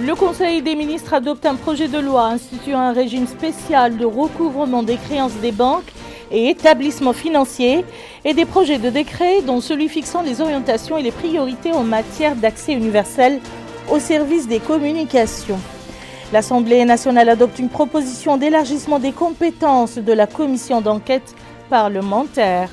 Le Conseil des ministres adopte un projet de loi instituant un régime spécial de recouvrement des créances des banques et établissements financiers et des projets de décret dont celui fixant les orientations et les priorités en matière d'accès universel au service des communications. L'Assemblée nationale adopte une proposition d'élargissement des compétences de la commission d'enquête parlementaire.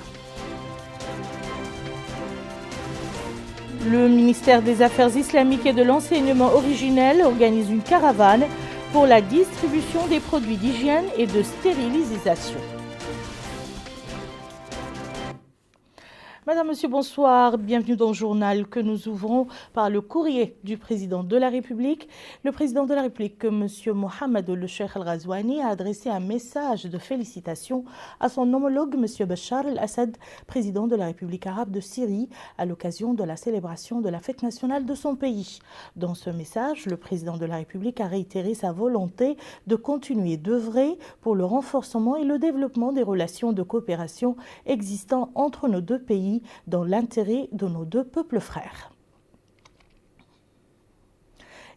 Le ministère des Affaires islamiques et de l'enseignement originel organise une caravane pour la distribution des produits d'hygiène et de stérilisation. Madame, Monsieur, bonsoir. Bienvenue dans le journal que nous ouvrons par le courrier du président de la République. Le président de la République, Monsieur Mohamed El-Cheikh Al-Ghazouani, a adressé un message de félicitations à son homologue, Monsieur Bachar El-Assad, président de la République arabe de Syrie, à l'occasion de la célébration de la fête nationale de son pays. Dans ce message, le président de la République a réitéré sa volonté de continuer d'œuvrer pour le renforcement et le développement des relations de coopération existant entre nos deux pays, dans l'intérêt de nos deux peuples frères.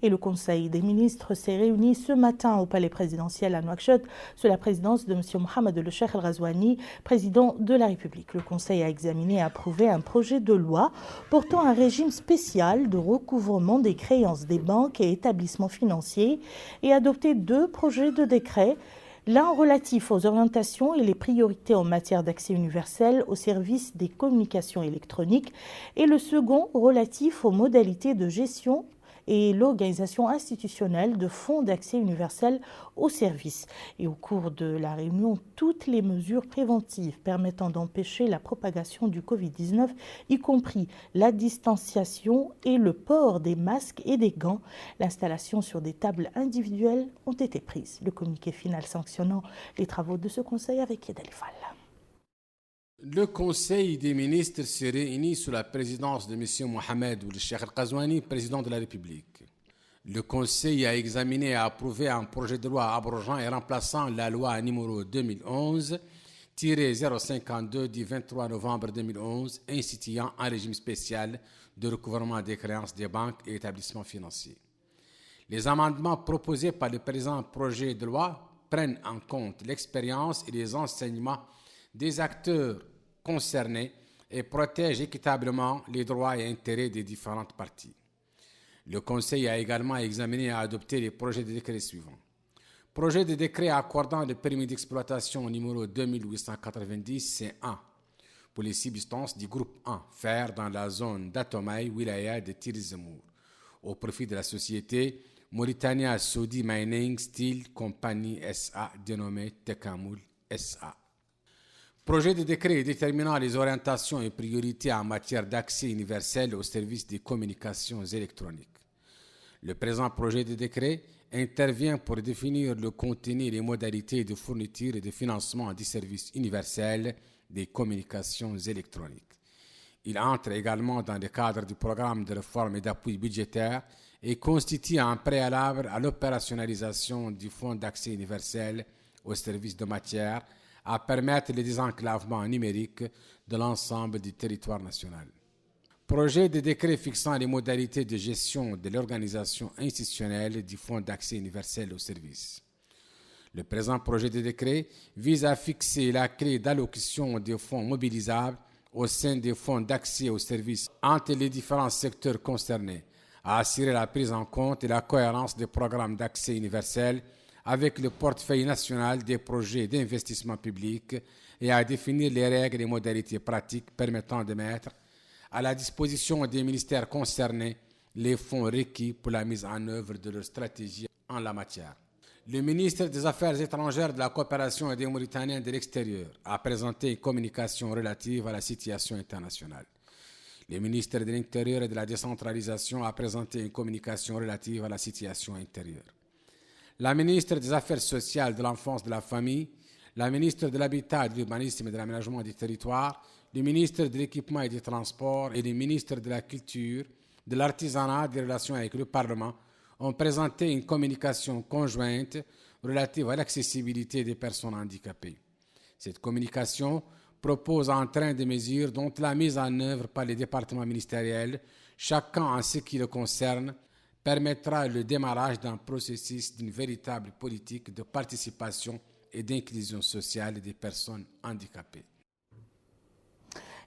Et le Conseil des ministres s'est réuni ce matin au palais présidentiel à Nouakchott sous la présidence de M. Mohamed El-Cheikh Al-Ghazouani, président de la République. Le Conseil a examiné et approuvé un projet de loi portant un régime spécial de recouvrement des créances des banques et établissements financiers et adopté 2 projets de décret. L'un relatif aux orientations et les priorités en matière d'accès universel au service des communications électroniques et le second relatif aux modalités de gestion et l'organisation institutionnelle de fonds d'accès universel au service. Et au cours de la réunion, toutes les mesures préventives permettant d'empêcher la propagation du Covid-19, y compris la distanciation et le port des masques et des gants, l'installation sur des tables individuelles ont été prises. Le communiqué final sanctionnant les travaux de ce conseil avec Yed Alifal. Le Conseil des ministres s'est réuni sous la présidence de M. Mohamed El-Cheikh Al-Ghazouani, président de la République. Le Conseil a examiné et approuvé un projet de loi abrogeant et remplaçant la loi numéro 2011-052 du 23 novembre 2011 instituant un régime spécial de recouvrement des créances des banques et établissements financiers. Les amendements proposés par le présent projet de loi prennent en compte l'expérience et les enseignements des acteurs concernés et protègent équitablement les droits et intérêts des différentes parties. Le Conseil a également examiné et adopté les projets de décret suivants. Projet de décret accordant le permis d'exploitation numéro 2890-C1 pour les substances du groupe 1 fer dans la zone d'Atomaï, wilaya de Tirzemour, au profit de la société Mauritania Saudi Mining Steel Company SA dénommée Tekamoul SA. Projet de décret déterminant les orientations et priorités en matière d'accès universel aux services de communications électroniques. Le présent projet de décret intervient pour définir le contenu et les modalités de fourniture et de financement du service universel des communications électroniques. Il entre également dans le cadre du programme de réforme et d'appui budgétaire et constitue un préalable à l'opérationnalisation du Fonds d'accès universel aux services de matière à permettre le désenclavement numérique de l'ensemble du territoire national. Projet de décret fixant les modalités de gestion de l'organisation institutionnelle du Fonds d'accès universel aux services. Le présent projet de décret vise à fixer la clé d'allocution des fonds mobilisables au sein des fonds d'accès aux services entre les différents secteurs concernés, à assurer la prise en compte et la cohérence des programmes d'accès universel avec le portefeuille national des projets d'investissement public et à définir les règles et modalités pratiques permettant de mettre à la disposition des ministères concernés les fonds requis pour la mise en œuvre de leur stratégie en la matière. Le ministre des Affaires étrangères, de la coopération et des Mauritaniens de l'extérieur a présenté une communication relative à la situation internationale. Le ministre de l'Intérieur et de la décentralisation a présenté une communication relative à la situation intérieure. La ministre des Affaires sociales, de l'enfance et de la famille, la ministre de l'Habitat, de l'Urbanisme et de l'Aménagement du territoire, le ministre de l'Équipement et des Transports et le ministre de la Culture, de l'Artisanat et des Relations avec le Parlement ont présenté une communication conjointe relative à l'accessibilité des personnes handicapées. Cette communication propose un train de mesures dont la mise en œuvre par les départements ministériels, chacun en ce qui le concerne, permettra le démarrage d'un processus d'une véritable politique de participation et d'inclusion sociale des personnes handicapées.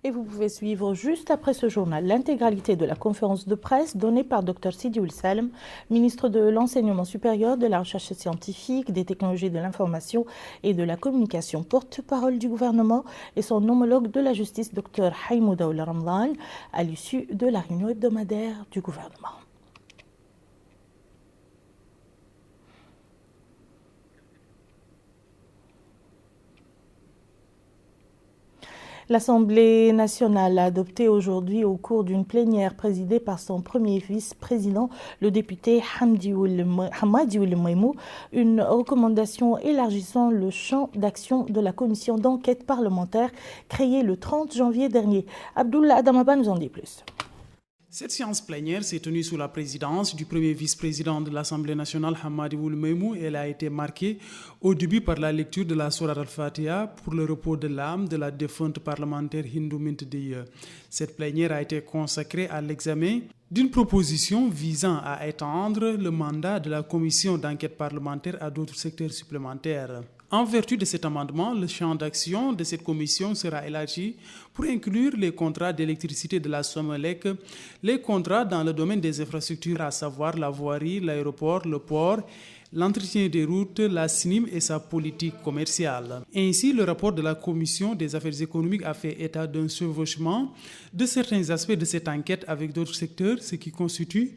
Et vous pouvez suivre juste après ce journal l'intégralité de la conférence de presse donnée par Dr Sidi Ould Salem, ministre de l'Enseignement supérieur, de la Recherche scientifique, des technologies de l'information et de la communication, porte-parole du gouvernement, et son homologue de la justice, Dr Haïmouda Ould Ramlan, à l'issue de la réunion hebdomadaire du gouvernement. L'Assemblée nationale a adopté aujourd'hui au cours d'une plénière présidée par son premier vice-président, le député Hamadi Ould Maïmou, une recommandation élargissant le champ d'action de la commission d'enquête parlementaire créée le 30 janvier dernier. Abdullah Adamaba nous en dit plus. Cette séance plénière s'est tenue sous la présidence du premier vice-président de l'Assemblée nationale, Hamadi Ould Maïmou. Elle a été marquée au début par la lecture de la Sourate al-Fatiha pour le repos de l'âme de la défunte parlementaire Hindou Mint Diye. Cette plénière a été consacrée à l'examen d'une proposition visant à étendre le mandat de la commission d'enquête parlementaire à d'autres secteurs supplémentaires. En vertu de cet amendement, le champ d'action de cette commission sera élargi pour inclure les contrats d'électricité de la Somelec, les contrats dans le domaine des infrastructures, à savoir la voirie, l'aéroport, le port, l'entretien des routes, la SNIM et sa politique commerciale. Ainsi, le rapport de la Commission des affaires économiques a fait état d'un chevauchement de certains aspects de cette enquête avec d'autres secteurs, ce qui constitue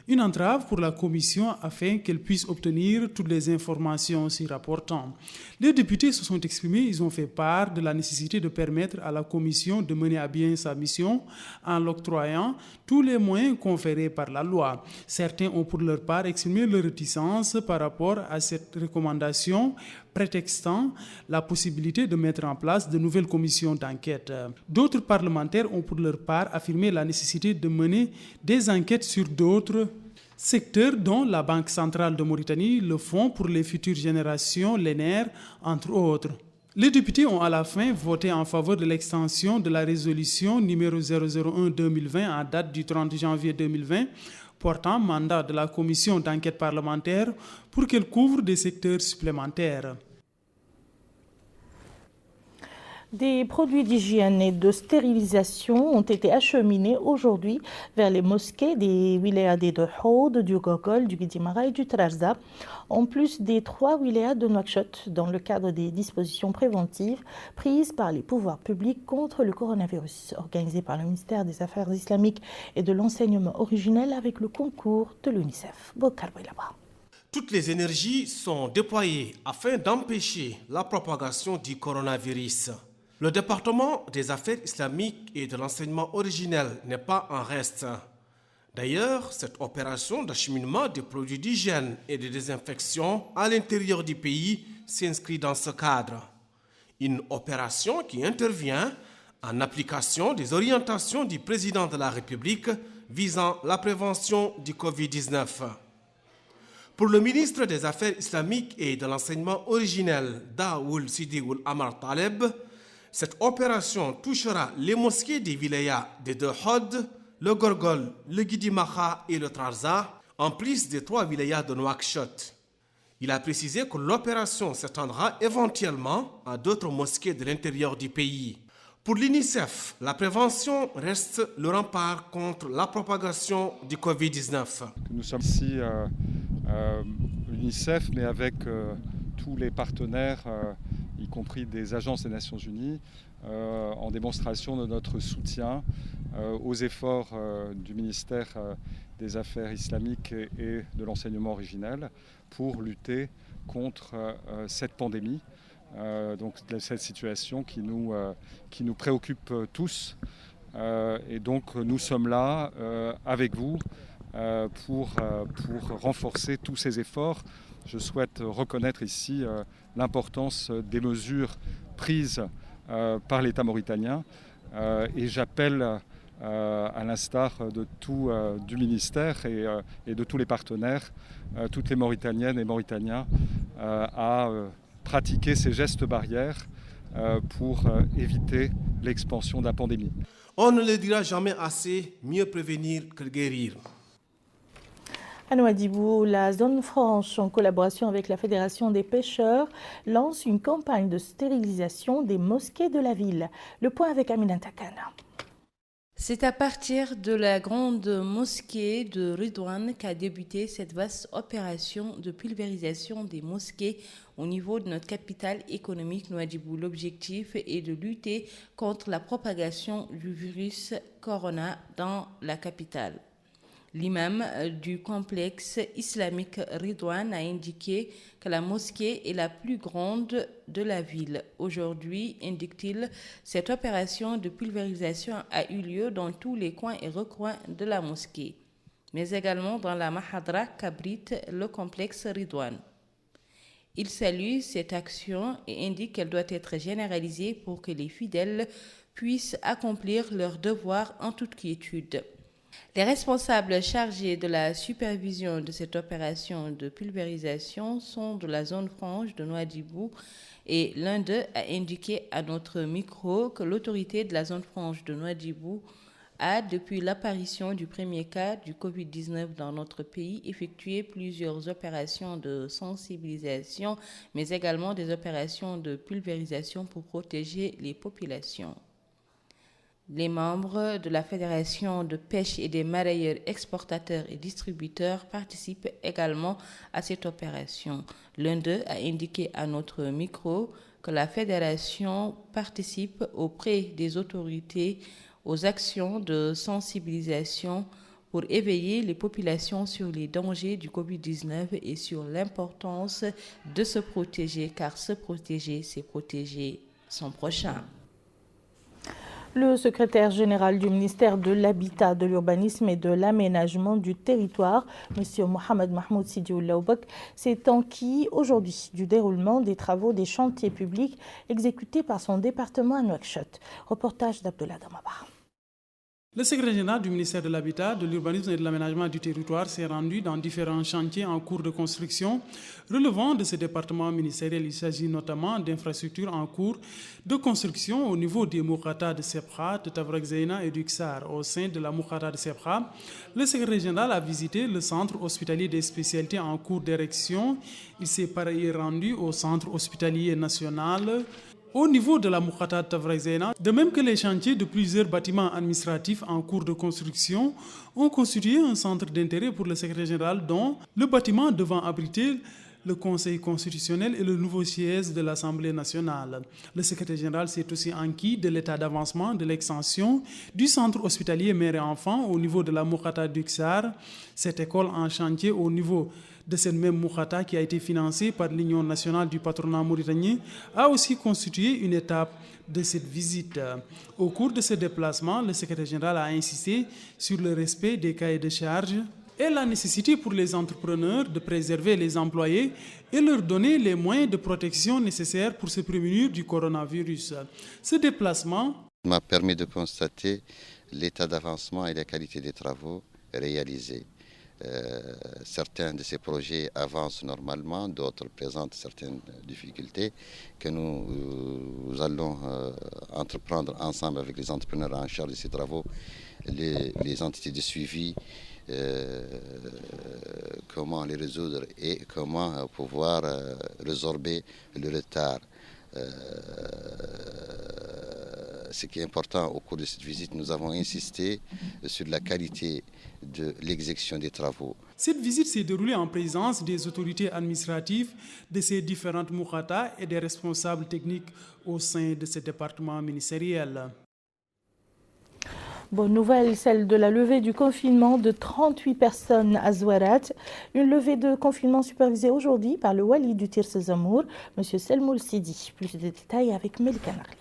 une entrave pour la Commission afin qu'elle puisse obtenir toutes les informations s'y rapportant. Les députés se sont exprimés, ils ont fait part de la nécessité de permettre à la Commission de mener à bien sa mission en l'octroyant tous les moyens conférés par la loi. Certains ont pour leur part exprimé leur réticence par rapport à cette recommandation, prétextant la possibilité de mettre en place de nouvelles commissions d'enquête. D'autres parlementaires ont pour leur part affirmé la nécessité de mener des enquêtes sur d'autres secteurs dont la Banque centrale de Mauritanie, le Fonds pour les futures générations, l'ENER, entre autres. Les députés ont à la fin voté en faveur de l'extension de la résolution numéro 001-2020 en date du 30 janvier 2020 portant mandat de la commission d'enquête parlementaire pour qu'elle couvre des secteurs supplémentaires. Des produits d'hygiène et de stérilisation ont été acheminés aujourd'hui vers les mosquées des wilayas de Dahoud, du Gogol, du Guidimara et du Trarza, en plus des 3 wilayas de Nouakchott, dans le cadre des dispositions préventives prises par les pouvoirs publics contre le coronavirus, organisées par le ministère des Affaires islamiques et de l'enseignement originel avec le concours de l'UNICEF. Bokar Boylaba. Toutes les énergies sont déployées afin d'empêcher la propagation du coronavirus. Le département des affaires islamiques et de l'enseignement originel n'est pas en reste. D'ailleurs, cette opération d'acheminement des produits d'hygiène et de désinfection à l'intérieur du pays s'inscrit dans ce cadre. Une opération qui intervient en application des orientations du président de la République visant la prévention du Covid-19. Pour le ministre des Affaires islamiques et de l'enseignement originel, Daoul Sidi Ould Amar Taleb, cette opération touchera les mosquées des wilayas de Dahoud, le Gorgol, le Guidimaha et le Trarza, en plus des 3 wilayas de Nouakchott. Il a précisé que l'opération s'étendra éventuellement à d'autres mosquées de l'intérieur du pays. Pour l'UNICEF, la prévention reste le rempart contre la propagation du Covid-19. Nous sommes ici l'UNICEF, mais avec tous les partenaires, y compris des agences des Nations Unies, en démonstration de notre soutien aux efforts du ministère des Affaires islamiques et de l'enseignement originel pour lutter contre cette pandémie, donc cette situation qui nous préoccupe tous. Et donc nous sommes là avec vous pour renforcer tous ces efforts. Je souhaite reconnaître ici l'importance des mesures prises par l'État mauritanien et j'appelle à l'instar de tout du ministère et de tous les partenaires, toutes les Mauritaniennes et Mauritaniens à pratiquer ces gestes barrières pour éviter l'expansion de la pandémie. On ne le dira jamais assez, mieux prévenir que guérir. À Nouadhibou, la zone franche, en collaboration avec la Fédération des pêcheurs, lance une campagne de stérilisation des mosquées de la ville. Le point avec Amina Takana. C'est à partir de la grande mosquée de Ridouane qu'a débuté cette vaste opération de pulvérisation des mosquées au niveau de notre capitale économique Nouadhibou. L'objectif est de lutter contre la propagation du virus corona dans la capitale. L'imam du complexe islamique Ridouane a indiqué que la mosquée est la plus grande de la ville. Aujourd'hui, indique-t-il, cette opération de pulvérisation a eu lieu dans tous les coins et recoins de la mosquée, mais également dans la Mahadra qu'abrite le complexe Ridouane. Il salue cette action et indique qu'elle doit être généralisée pour que les fidèles puissent accomplir leurs devoirs en toute quiétude. Les responsables chargés de la supervision de cette opération de pulvérisation sont de la zone franche de Nouadhibou et l'un d'eux a indiqué à notre micro que l'autorité de la zone franche de Nouadhibou a, depuis l'apparition du premier cas du Covid-19 dans notre pays, effectué plusieurs opérations de sensibilisation, mais également des opérations de pulvérisation pour protéger les populations. Les membres de la Fédération de pêche et des mareyeurs exportateurs et distributeurs participent également à cette opération. L'un d'eux a indiqué à notre micro que la Fédération participe auprès des autorités aux actions de sensibilisation pour éveiller les populations sur les dangers du Covid-19 et sur l'importance de se protéger, car se protéger, c'est protéger son prochain. Le secrétaire général du ministère de l'Habitat, de l'Urbanisme et de l'Aménagement du Territoire, M. Mohamed Mahmoud Sidioul Laoubek, s'est enquis aujourd'hui du déroulement des travaux des chantiers publics exécutés par son département à Nouakchott. Reportage d'Abdullah Damabar. Le secrétaire général du ministère de l'Habitat, de l'Urbanisme et de l'Aménagement du Territoire s'est rendu dans différents chantiers en cours de construction relevant de ce département ministériel. Il s'agit notamment d'infrastructures en cours de construction au niveau des Moukata de Sebkha, de Tavrak Zeina et du Ksar. Au sein de la Moukata de Sebkha, le secrétaire général a visité le centre hospitalier des spécialités en cours d'érection. Il s'est par ailleurs rendu au centre hospitalier national au niveau de la Moukata de Tavrak Zeina, de même que les chantiers de plusieurs bâtiments administratifs en cours de construction ont constitué un centre d'intérêt pour le secrétaire général, dont le bâtiment devant abriter le Conseil constitutionnel et le nouveau siège de l'Assemblée nationale. Le secrétaire général s'est aussi enquis de l'état d'avancement de l'extension du centre hospitalier mère et enfant au niveau de la Moukata du Ksar, cette école en chantier au niveau de cette même Moukata qui a été financée par l'Union nationale du patronat mauritanien, a aussi constitué une étape de cette visite. Au cours de ce déplacement, le secrétaire général a insisté sur le respect des cahiers de charges et la nécessité pour les entrepreneurs de préserver les employés et leur donner les moyens de protection nécessaires pour se prémunir du coronavirus. Ce déplacement m'a permis de constater l'état d'avancement et la qualité des travaux réalisés. Certains de ces projets avancent normalement, d'autres présentent certaines difficultés que nous allons entreprendre ensemble avec les entrepreneurs en charge de ces travaux, les entités de suivi, comment les résoudre et comment pouvoir résorber le retard. Ce qui est important au cours de cette visite, nous avons insisté sur la qualité de l'exécution des travaux. Cette visite s'est déroulée en présence des autorités administratives de ces différentes Moukata et des responsables techniques au sein de ce département ministériel. Bonne nouvelle, celle de la levée du confinement de 38 personnes à Zouarat. Une levée de confinement supervisée aujourd'hui par le wali du Tirs Zamour, M. Selmoul Sidi. Plus de détails avec Melika Narli.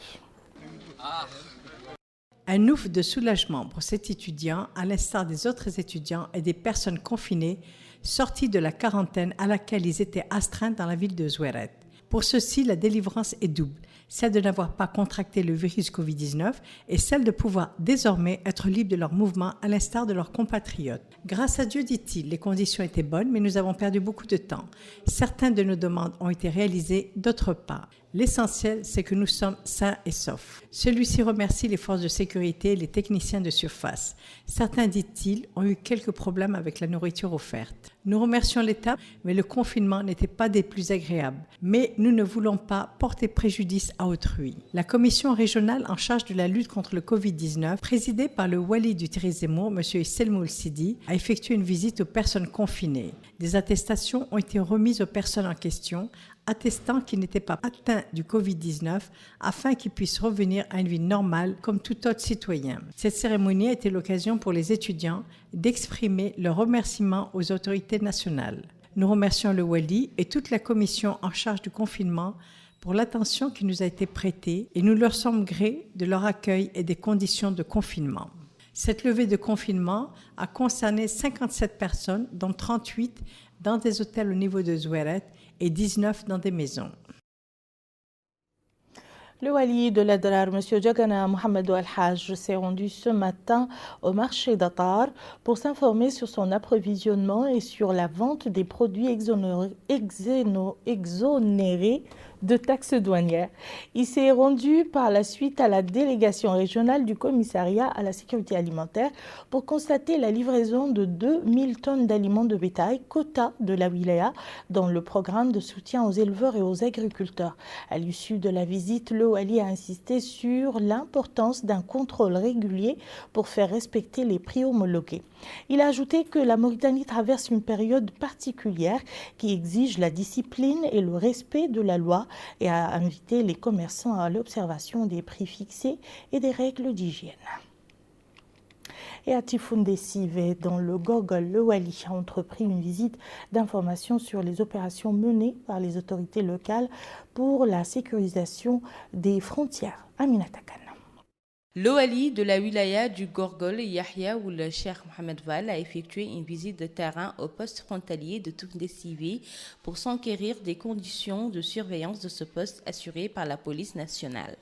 Un ouf de soulagement pour cet étudiant, à l'instar des autres étudiants et des personnes confinées sorties de la quarantaine à laquelle ils étaient astreints dans la ville de Zouarat. Pour ceux-ci, la délivrance est double. celle de n'avoir pas contracté le virus Covid-19 et celle de pouvoir désormais être libres de leurs mouvements à l'instar de leurs compatriotes. Grâce à Dieu, dit-il, les conditions étaient bonnes, mais nous avons perdu beaucoup de temps. Certaines de nos demandes ont été réalisées, d'autres pas. L'essentiel, c'est que nous sommes sains et saufs. Celui-ci remercie les forces de sécurité et les techniciens de surface. Certains, dit-il, ont eu quelques problèmes avec la nourriture offerte. Nous remercions l'État, mais le confinement n'était pas des plus agréables. Mais nous ne voulons pas porter préjudice à autrui. La commission régionale en charge de la lutte contre le Covid-19, présidée par le wali du Tirizémour, M. Selmoul Sidi, a effectué une visite aux personnes confinées. Des attestations ont été remises aux personnes en question, attestant qu'ils n'étaient pas atteints du Covid-19 afin qu'ils puissent revenir à une vie normale comme tout autre citoyen. Cette cérémonie a été l'occasion pour les étudiants d'exprimer leur remerciement aux autorités nationales. Nous remercions le Wali et toute la commission en charge du confinement pour l'attention qui nous a été prêtée et nous leur sommes grés de leur accueil et des conditions de confinement. Cette levée de confinement a concerné 57 personnes, dont 38 dans des hôtels au niveau de Zouéret et 19 dans des maisons. Le wali de l'Adrar, M. Djagana Mohamedou Al-Hajj, s'est rendu ce matin au marché d'Atar pour s'informer sur son approvisionnement et sur la vente des produits exonérés de taxes douanières. Il s'est rendu par la suite à la délégation régionale du commissariat à la sécurité alimentaire pour constater la livraison de 2000 tonnes d'aliments de bétail, quota de la wilaya, dans le programme de soutien aux éleveurs et aux agriculteurs. À l'issue de la visite, le wali a insisté sur l'importance d'un contrôle régulier pour faire respecter les prix homologués. Il a ajouté que la Mauritanie traverse une période particulière qui exige la discipline et le respect de la loi et a invité les commerçants à l'observation des prix fixés et des règles d'hygiène. Et à Tifoundé Sivé, dans le Gorgol, le wali a entrepris une visite d'information sur les opérations menées par les autorités locales pour la sécurisation des frontières. Aminata Khan. Le wali de la wilaya du Gorgol, Yahya ou le Cheikh Mohamed Val, a effectué une visite de terrain au poste frontalier de Tifoundé Sivé pour s'enquérir des conditions de surveillance de ce poste assuré par la police nationale.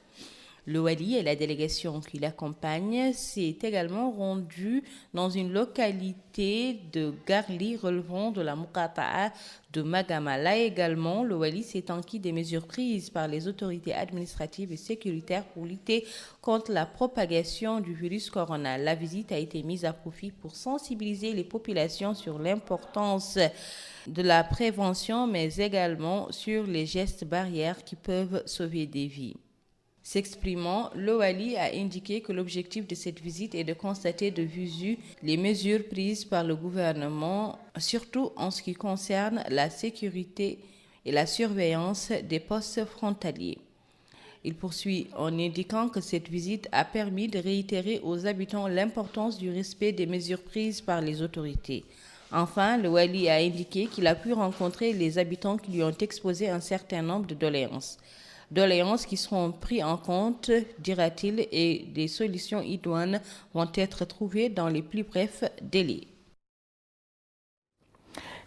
Le wali et la délégation qui l'accompagne s'est également rendu dans une localité de Garli relevant de la Muqata'a de Magama. Là également, le wali s'est enquis des mesures prises par les autorités administratives et sécuritaires pour lutter contre la propagation du virus corona. La visite a été mise à profit pour sensibiliser les populations sur l'importance de la prévention, mais également sur les gestes barrières qui peuvent sauver des vies. S'exprimant, le wali a indiqué que l'objectif de cette visite est de constater de visu les mesures prises par le gouvernement, surtout en ce qui concerne la sécurité et la surveillance des postes frontaliers. Il poursuit en indiquant que cette visite a permis de réitérer aux habitants l'importance du respect des mesures prises par les autorités. Enfin, le wali a indiqué qu'il a pu rencontrer les habitants qui lui ont exposé un certain nombre de doléances qui seront prises en compte, dira-t-il, et des solutions idoines vont être trouvées dans les plus brefs délais.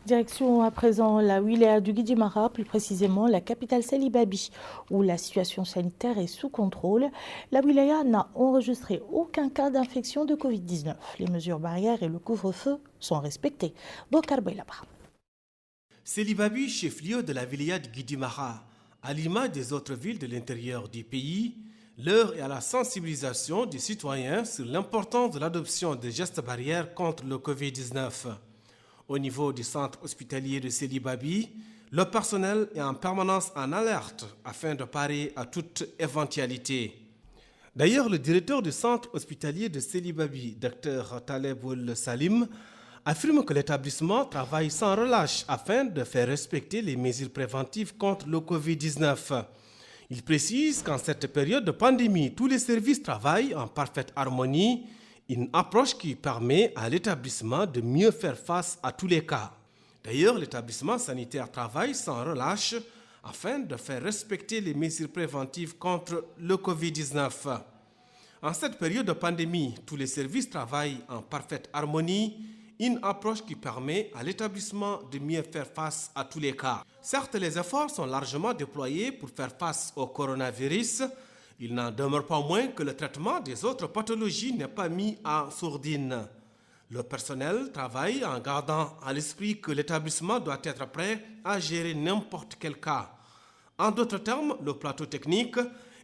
Direction à présent la wilaya du Guidimara, plus précisément la capitale Selibabi, où la situation sanitaire est sous contrôle. La wilaya n'a enregistré aucun cas d'infection de Covid-19. Les mesures barrières et le couvre-feu sont respectés. Bokar Bailaba. Selibabi, chef-lieu de la wilaya du Guidimara. À l'image des autres villes de l'intérieur du pays, l'heure est à la sensibilisation des citoyens sur l'importance de l'adoption des gestes barrières contre le Covid-19. Au niveau du centre hospitalier de Selibabi, le personnel est en permanence en alerte afin de parer à toute éventualité. D'ailleurs, le directeur du centre hospitalier de Selibabi, Dr Taleboul Salim, affirme que l'établissement travaille sans relâche afin de faire respecter les mesures préventives contre le Covid-19. Il précise qu'en cette période de pandémie, tous les services travaillent en parfaite harmonie, une approche qui permet à l'établissement de mieux faire face à tous les cas. D'ailleurs, l'établissement sanitaire travaille sans relâche afin de faire respecter les mesures préventives contre le Covid-19. En cette période de pandémie, tous les services travaillent en parfaite harmonie, une approche qui permet à l'établissement de mieux faire face à tous les cas. Certes, les efforts sont largement déployés pour faire face au coronavirus. Il n'en demeure pas moins que le traitement des autres pathologies n'est pas mis en sourdine. Le personnel travaille en gardant à l'esprit que l'établissement doit être prêt à gérer n'importe quel cas. En d'autres termes, le plateau technique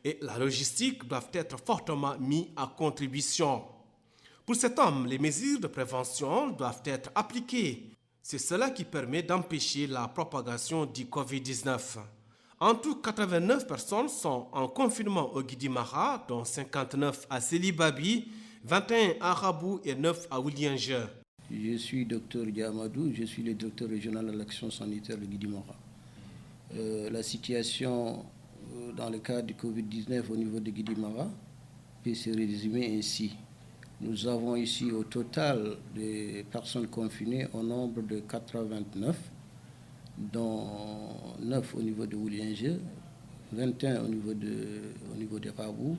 et la logistique doivent être fortement mis à contribution. Pour cet homme, les mesures de prévention doivent être appliquées. C'est cela qui permet d'empêcher la propagation du Covid-19. En tout, 89 personnes sont en confinement au Guidi-Mara, dont 59 à Sélibabi, 21 à Rabou et 9 à Oulienge. Je suis Dr Diamadou, je suis le directeur régional de l'action sanitaire de Guidi-Mara. La situation dans le cadre du Covid-19 au niveau de Guidi-Mara peut se résumer ainsi. Nous avons ici au total des personnes confinées au nombre de 89, dont 9 au niveau de Oulienge, 21 au niveau de Rabou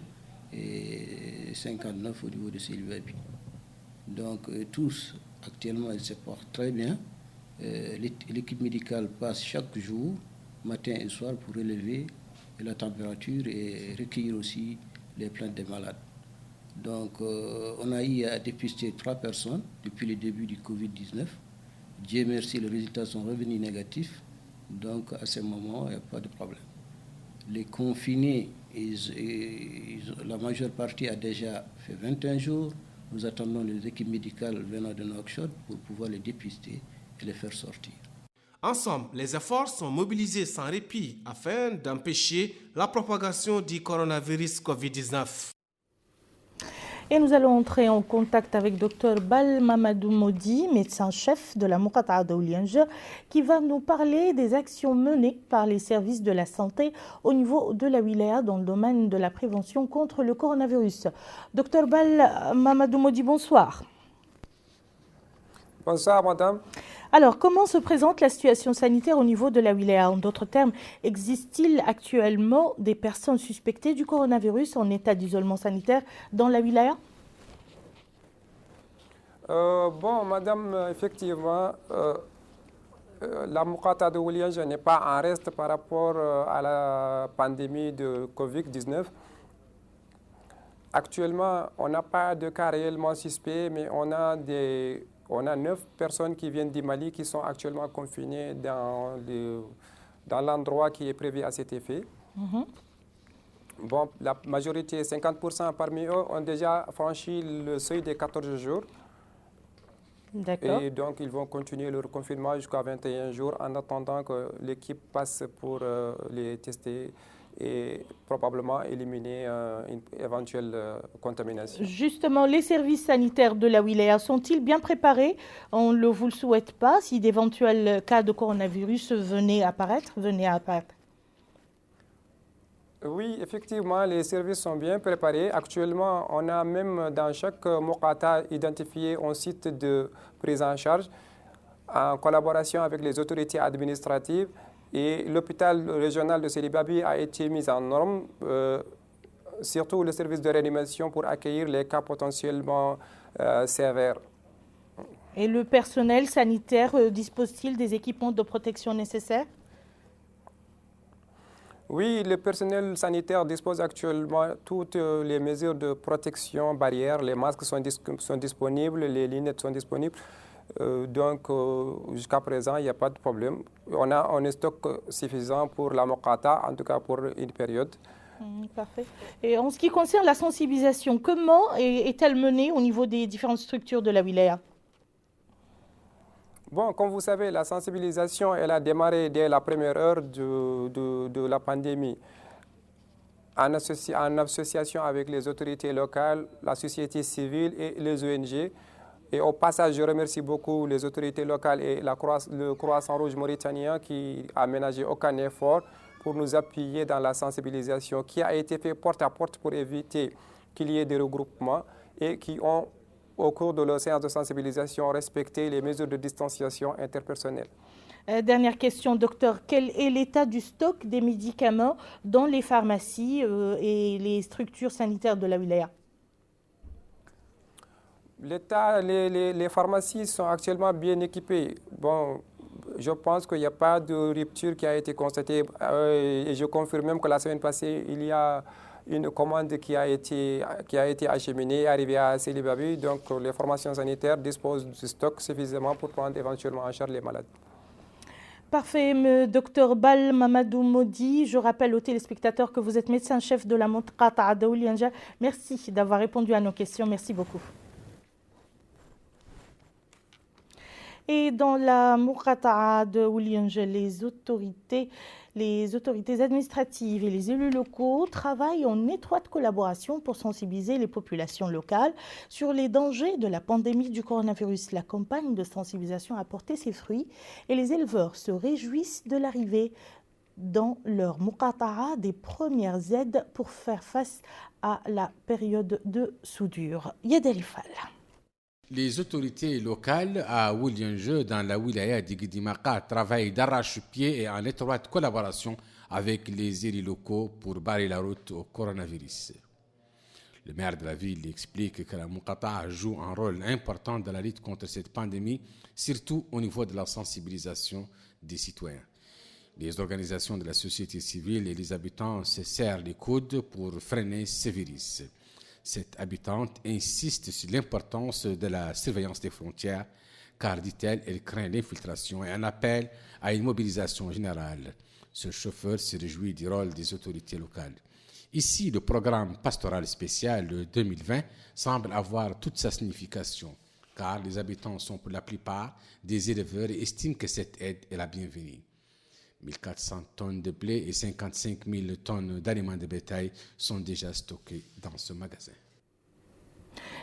et 59 au niveau de Sélibabi. Donc tous, actuellement, ils se portent très bien. L'équipe médicale passe chaque jour, matin et soir, pour relever la température et recueillir aussi les plaintes des malades. Donc, on a eu à dépister 3 personnes depuis le début du Covid-19. Dieu merci, les résultats sont revenus négatifs. Donc, à ce moment, il n'y a pas de problème. Les confinés, la majeure partie a déjà fait 21 jours. Nous attendons les équipes médicales venant de Nouakchott pour pouvoir les dépister et les faire sortir. Ensemble, les efforts sont mobilisés sans répit afin d'empêcher la propagation du coronavirus Covid-19. Et nous allons entrer en contact avec Dr Bal Mamadou Modi, médecin-chef de la Muqata'a d'Oulienge, qui va nous parler des actions menées par les services de la santé au niveau de la wilaya dans le domaine de la prévention contre le coronavirus. Dr Bal Mamadou Modi, bonsoir. Bonsoir, madame. Alors, comment se présente la situation sanitaire au niveau de la wilaya? En d'autres termes, existe-t-il actuellement des personnes suspectées du coronavirus en état d'isolement sanitaire dans la wilaya? Bon, madame, effectivement, la Muqata'a de Oulienge n'est pas en reste par rapport à la pandémie de Covid-19. Actuellement, on n'a pas de cas réellement suspects, mais on a 9 personnes qui viennent du Mali qui sont actuellement confinées dans l'endroit qui est prévu à cet effet. Bon, la majorité, 50% parmi eux, ont déjà franchi le seuil des 14 jours. D'accord. Et donc, ils vont continuer leur confinement jusqu'à 21 jours en attendant que l'équipe passe pour les tester et probablement éliminer une éventuelle contamination. Justement, les services sanitaires de la wilaya sont-ils bien préparés? On ne vous le souhaite pas si d'éventuels cas de coronavirus venaient à apparaître. Oui, effectivement, les services sont bien préparés. Actuellement, on a même dans chaque Muqata'a identifié un site de prise en charge en collaboration avec les autorités administratives. Et l'hôpital régional de Sélibabi a été mis en norme, surtout le service de réanimation pour accueillir les cas potentiellement sévères. Et le personnel sanitaire dispose-t-il des équipements de protection nécessaires? Oui, le personnel sanitaire dispose actuellement de toutes les mesures de protection, barrières. Les masques sont disponibles, les lunettes sont disponibles. Donc, jusqu'à présent, il n'y a pas de problème. On a un stock suffisant pour la Muqata'a, en tout cas pour une période. Parfait. Et en ce qui concerne la sensibilisation, comment est-elle menée au niveau des différentes structures de la wilaya? Bon, comme vous savez, la sensibilisation, elle a démarré dès la première heure de la pandémie, en association avec les autorités locales, la société civile et les ONG. Et au passage, je remercie beaucoup les autorités locales et le Croissant-Rouge mauritanien qui a ménagé aucun effort pour nous appuyer dans la sensibilisation qui a été fait porte à porte pour éviter qu'il y ait des regroupements et qui ont, au cours de leur séance de sensibilisation, respecté les mesures de distanciation interpersonnelle. Dernière question, docteur. Quel est l'état du stock des médicaments dans les pharmacies et les structures sanitaires de la wilaya? L'État, les pharmacies sont actuellement bien équipées. Bon, je pense qu'il n'y a pas de rupture qui a été constatée. Et je confirme même que la semaine passée, il y a une commande qui a été acheminée, arrivée à Célibabi. Donc, les formations sanitaires disposent de stock suffisamment pour prendre éventuellement en charge les malades. Parfait, Dr Bal Mamadou Modi. Je rappelle aux téléspectateurs que vous êtes médecin-chef de la Muqata'a de Oulianja. Merci d'avoir répondu à nos questions. Merci beaucoup. Et dans la Muqata'a de Oulianja, les autorités administratives et les élus locaux travaillent en étroite collaboration pour sensibiliser les populations locales sur les dangers de la pandémie du coronavirus. La campagne de sensibilisation a porté ses fruits et les éleveurs se réjouissent de l'arrivée dans leur Muqata'a des premières aides pour faire face à la période de soudure. Yadel Fall. Les autorités locales à Oulianje, dans la wilaya de Guidimaqa, travaillent d'arrache-pied et en étroite collaboration avec les élus locaux pour barrer la route au coronavirus. Le maire de la ville explique que la Muqata'a joue un rôle important dans la lutte contre cette pandémie, surtout au niveau de la sensibilisation des citoyens. Les organisations de la société civile et les habitants se serrent les coudes pour freiner ce virus. Cette habitante insiste sur l'importance de la surveillance des frontières, car, dit-elle, elle craint l'infiltration et un appel à une mobilisation générale. Ce chauffeur se réjouit du rôle des autorités locales. Ici, le programme pastoral spécial 2020 semble avoir toute sa signification, car les habitants sont pour la plupart des éleveurs et estiment que cette aide est la bienvenue. 1400 tonnes de blé et 55 000 tonnes d'aliments de bétail sont déjà stockés dans ce magasin.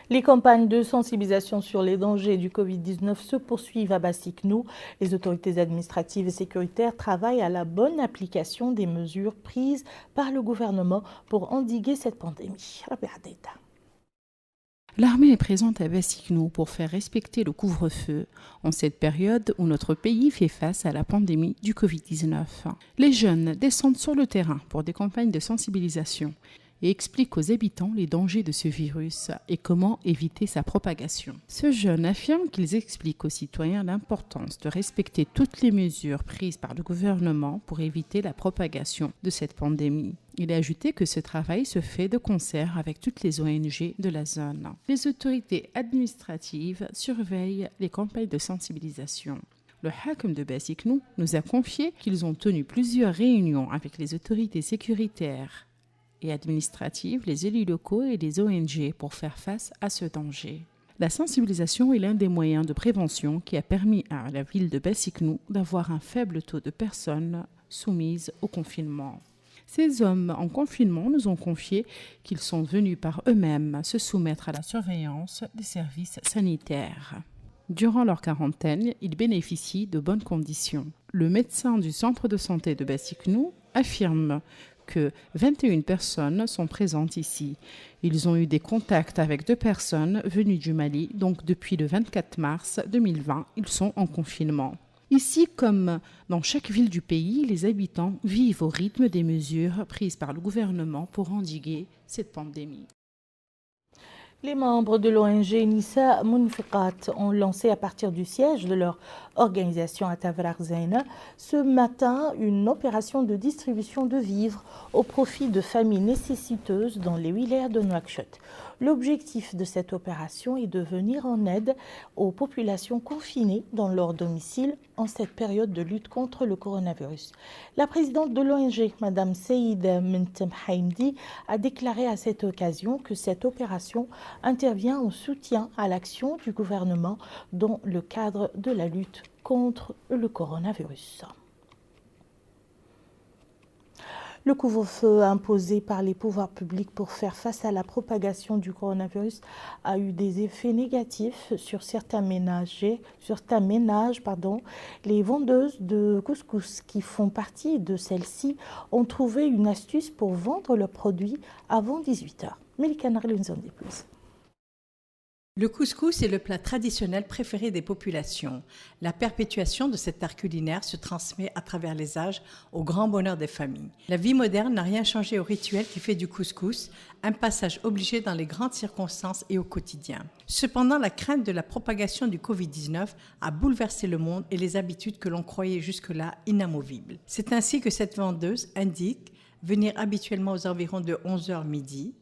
Les campagnes de sensibilisation sur les dangers du Covid-19 se poursuivent à Bassiknou. Les autorités administratives et sécuritaires travaillent à la bonne application des mesures prises par le gouvernement pour endiguer cette pandémie. L'armée est présente à Bassiknou pour faire respecter le couvre-feu en cette période où notre pays fait face à la pandémie du Covid-19. Les jeunes descendent sur le terrain pour des campagnes de sensibilisation et expliquent aux habitants les dangers de ce virus et comment éviter sa propagation. Ce jeune affirme qu'ils expliquent aux citoyens l'importance de respecter toutes les mesures prises par le gouvernement pour éviter la propagation de cette pandémie. Il a ajouté que ce travail se fait de concert avec toutes les ONG de la zone. Les autorités administratives surveillent les campagnes de sensibilisation. Le Hakim de Bassiknou nous a confié qu'ils ont tenu plusieurs réunions avec les autorités sécuritaires et administratives, les élus locaux et les ONG pour faire face à ce danger. La sensibilisation est l'un des moyens de prévention qui a permis à la ville de Bassiknou d'avoir un faible taux de personnes soumises au confinement. Ces hommes en confinement nous ont confié qu'ils sont venus par eux-mêmes se soumettre à la surveillance des services sanitaires. Durant leur quarantaine, ils bénéficient de bonnes conditions. Le médecin du centre de santé de Bassiknou affirme que 21 personnes sont présentes ici. Ils ont eu des contacts avec 2 personnes venues du Mali, donc depuis le 24 mars 2020, ils sont en confinement. Ici, comme dans chaque ville du pays, les habitants vivent au rythme des mesures prises par le gouvernement pour endiguer cette pandémie. Les membres de l'ONG Nissa Munfiqat ont lancé à partir du siège de leur organisation à Tavrar Zaina ce matin une opération de distribution de vivres au profit de familles nécessiteuses dans les wilayas de Nouakchott. L'objectif de cette opération est de venir en aide aux populations confinées dans leur domicile en cette période de lutte contre le coronavirus. La présidente de l'ONG, Mme Seyyida Mentem Haimdi, a déclaré à cette occasion que cette opération intervient en soutien à l'action du gouvernement dans le cadre de la lutte contre le coronavirus. Le couvre-feu imposé par les pouvoirs publics pour faire face à la propagation du coronavirus a eu des effets négatifs sur certains ménages. Les vendeuses de couscous qui font partie de celles-ci ont trouvé une astuce pour vendre leurs produits avant 18h. Mélicanard nous en dit plus. Le couscous est le plat traditionnel préféré des populations. La perpétuation de cet art culinaire se transmet à travers les âges au grand bonheur des familles. La vie moderne n'a rien changé au rituel qui fait du couscous un passage obligé dans les grandes circonstances et au quotidien. Cependant, la crainte de la propagation du Covid-19 a bouleversé le monde et les habitudes que l'on croyait jusque-là inamovibles. C'est ainsi que cette vendeuse indique venir habituellement aux environs de 11h midi.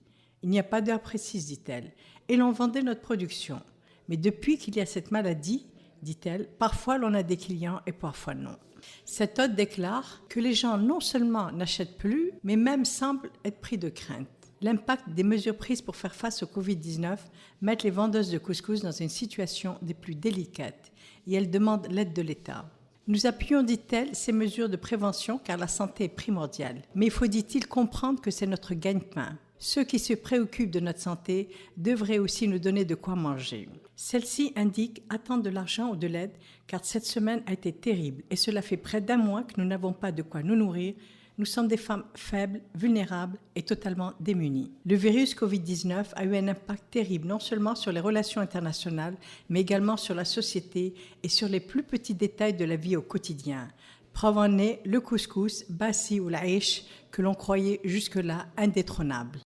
Il n'y a pas d'heure précise, dit-elle, et l'on vendait notre production. Mais depuis qu'il y a cette maladie, dit-elle, parfois l'on a des clients et parfois non. Cette hôte déclare que les gens non seulement n'achètent plus, mais même semblent être pris de crainte. L'impact des mesures prises pour faire face au Covid-19 met les vendeuses de couscous dans une situation des plus délicates et elles demandent l'aide de l'État. Nous appuyons, dit-elle, ces mesures de prévention car la santé est primordiale. Mais il faut, dit-il, comprendre que c'est notre gagne-pain. Ceux qui se préoccupent de notre santé devraient aussi nous donner de quoi manger. Celle-ci indique attendre de l'argent ou de l'aide car cette semaine a été terrible et cela fait près d'un mois que nous n'avons pas de quoi nous nourrir. Nous sommes des femmes faibles, vulnérables et totalement démunies. Le virus Covid-19 a eu un impact terrible non seulement sur les relations internationales, mais également sur la société et sur les plus petits détails de la vie au quotidien. Preuve en est le couscous, bassi ou l'aïch, que l'on croyait jusque-là indétrônable.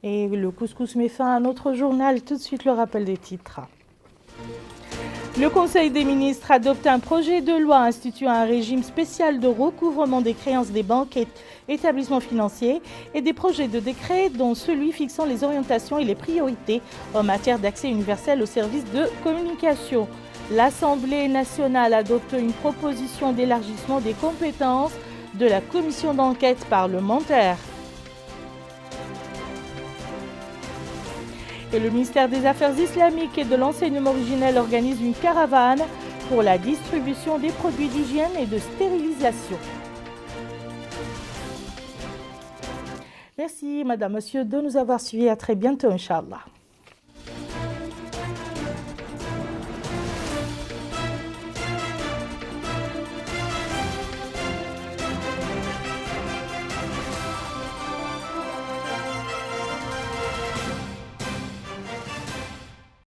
Et le couscous met fin à notre journal. Tout de suite, le rappel des titres. Le Conseil des ministres adopte un projet de loi instituant un régime spécial de recouvrement des créances des banques et établissements financiers et des projets de décret dont celui fixant les orientations et les priorités en matière d'accès universel aux services de communication. L'Assemblée nationale adopte une proposition d'élargissement des compétences de la commission d'enquête parlementaire. Et le ministère des Affaires islamiques et de l'enseignement originel organise une caravane pour la distribution des produits d'hygiène et de stérilisation. Merci, madame, monsieur, de nous avoir suivis. À très bientôt, Inch'Allah.